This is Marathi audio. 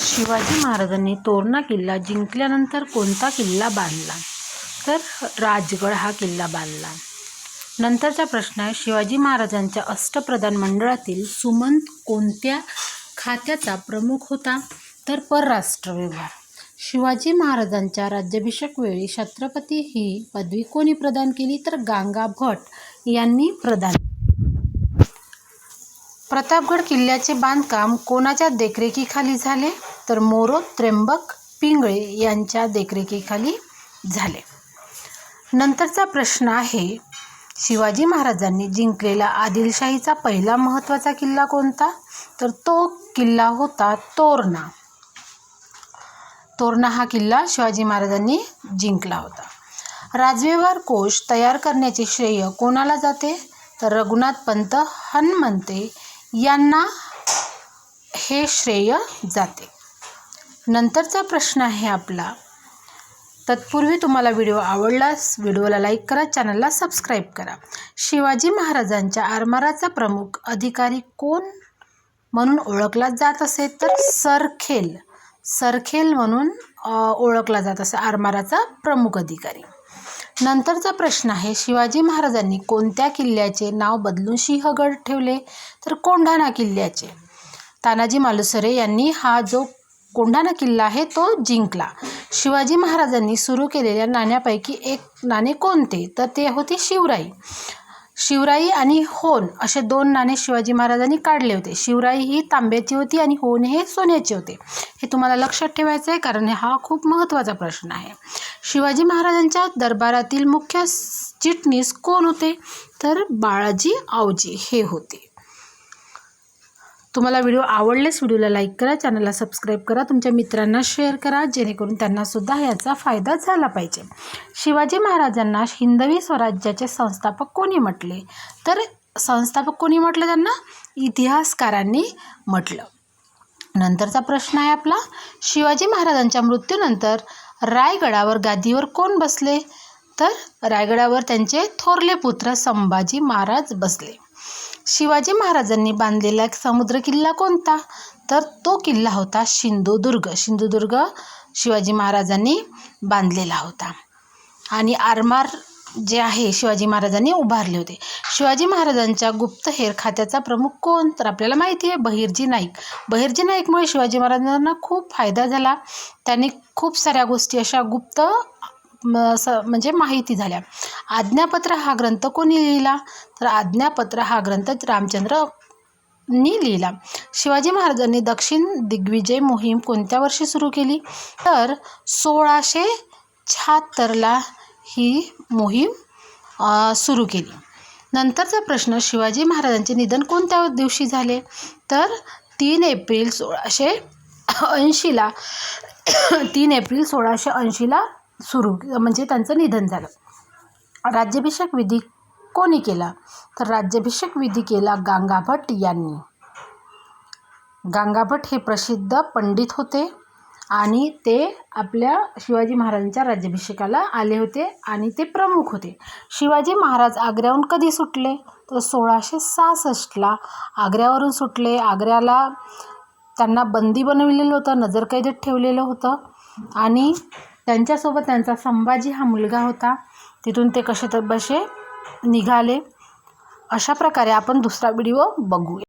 शिवाजी महाराजांनी तोरणा किल्ला जिंकल्यानंतर कोणता किल्ला बांधला? तर राजगड हा किल्ला बांधला. नंतरचा प्रश्न आहे, शिवाजी महाराजांच्या अष्टप्रधान मंडळातील सुमंत कोणत्या खात्याचा प्रमुख होता? तर परराष्ट्र व्यवहार. शिवाजी महाराजांच्या राज्याभिषेक वेळी छत्रपती ही पदवी कोणी प्रदान केली? तर गंगा भट यांनी प्रदान. प्रतापगड किल्ल्याचे बांधकाम कोणाच्या देखरेखीखाली झाले? तर मोरोद त्र्यंबक पिंगळे यांच्या देखरेखीखाली झाले. नंतरचा प्रश्न आहे, शिवाजी महाराजांनी जिंकलेला आदिलशाहीचा पहिला महत्त्वाचा किल्ला कोणता? तर तो किल्ला होता तोरणा. तोरणा हा किल्ला शिवाजी महाराजांनी जिंकला होता. राजव्यवहार कोश तयार करण्याचे श्रेय कोणाला जाते? तर रघुनाथ पंत हणमंते यांना हे श्रेय जाते. नंतरचा प्रश्न आहे आपला. तत्पूर्वी तुम्हाला व्हिडिओ आवडल्यास व्हिडिओला लाईक करा, चॅनलला सबस्क्राईब करा. शिवाजी महाराजांच्या आरमाराचा प्रमुख अधिकारी कोण म्हणून ओळखला जात असे? तर सरखेल. सरखेल म्हणून ओळखला जात असे आरमाराचा प्रमुख अधिकारी. नंतरचा प्रश्न आहे, शिवाजी महाराजांनी कोणत्या किल्ल्याचे नाव बदलून सिंहगड ठेवले? तर कोंढाणा किल्ल्याचे. तानाजी मालुसरे यांनी हा जो कोंढाणा किल्ला आहे तो जिंकला. शिवाजी महाराजांनी सुरू केलेल्या नाण्यापैकी एक नाणे कोणते? तर ते होते शिवराई. शिवराई आणि होन असे दोन नाणे शिवाजी महाराजांनी काढले होते. शिवराई ही तांब्याची होती आणि होन हे सोन्याचे होते. हे तुम्हाला लक्षात ठेवायचं आहे, कारण हा खूप महत्त्वाचा प्रश्न आहे. शिवाजी महाराजांच्या दरबारातील मुख्य चिटणीस कोण होते? तर बाळाजी आवजी हे होते. तुम्हाला व्हिडिओ आवडल्यास व्हिडिओला लाईक करा, चॅनलला सबस्क्राईब करा, तुमच्या मित्रांना शेअर करा, जेणेकरून त्यांनासुद्धा याचा फायदा झाला पाहिजे. शिवाजी महाराजांना हिंदवी स्वराज्याचे संस्थापक कोणी म्हटले? तर संस्थापक कोणी म्हटलं त्यांना? इतिहासकारांनी म्हटलं. नंतरचा प्रश्न आहे आपला, शिवाजी महाराजांच्या मृत्यूनंतर रायगडावर गादीवर कोण बसले? तर रायगडावर त्यांचे थोरले पुत्र संभाजी महाराज बसले. शिवाजी महाराजांनी बांधलेला समुद्र किल्ला कोणता? तर तो किल्ला होता सिंधुदुर्ग. सिंधुदुर्ग शिवाजी महाराजांनी बांधलेला होता. आणि आरमार जे आहे शिवाजी महाराजांनी उभारले होते. शिवाजी महाराजांच्या गुप्तहेर खात्याचा प्रमुख कोण? तर आपल्याला माहिती आहे बहिर्जी नाईक. बहिर्जी नाईकमुळे शिवाजी महाराजांना खूप फायदा झाला. त्यांनी खूप साऱ्या गोष्टी अशा गुप्त म्हणजे माहिती झाल्या. आज्ञापत्र हा ग्रंथ कोणी लिहिला? तर आज्ञापत्र हा ग्रंथ रामचंद्रनी लिहिला. शिवाजी महाराजांनी दक्षिण दिग्विजय मोहीम कोणत्या वर्षी सुरू केली? तर 1676ला ही मोहीम सुरू केली. नंतरचा प्रश्न, शिवाजी महाराजांचे निधन कोणत्या दिवशी झाले? तर 3 एप्रिल 1680ला 3 एप्रिल 1680ला म्हणजे त्यांचं निधन झालं. राज्याभिषेक विधी कोणी केला? तर राज्याभिषेक विधी केला गंगाभट यांनी. गंगाभट हे प्रसिद्ध पंडित होते आणि ते आपल्या शिवाजी महाराजांच्या राज्याभिषेकाला आले होते आणि ते प्रमुख होते. शिवाजी महाराज आग्र्याहून कधी सुटले? तर 1666ला आग्र्यावरून सुटले. आग्र्याला त्यांना बंदी बनविलेलं होतं, नजरकैदेत ठेवलेलं होतं आणि त्यांच्यासोबत त्यांचा संभाजी हा मुलगा होता. तिथून ते कसे निघाले. अशा प्रकारे आपण दुसरा व्हिडिओ बघूया.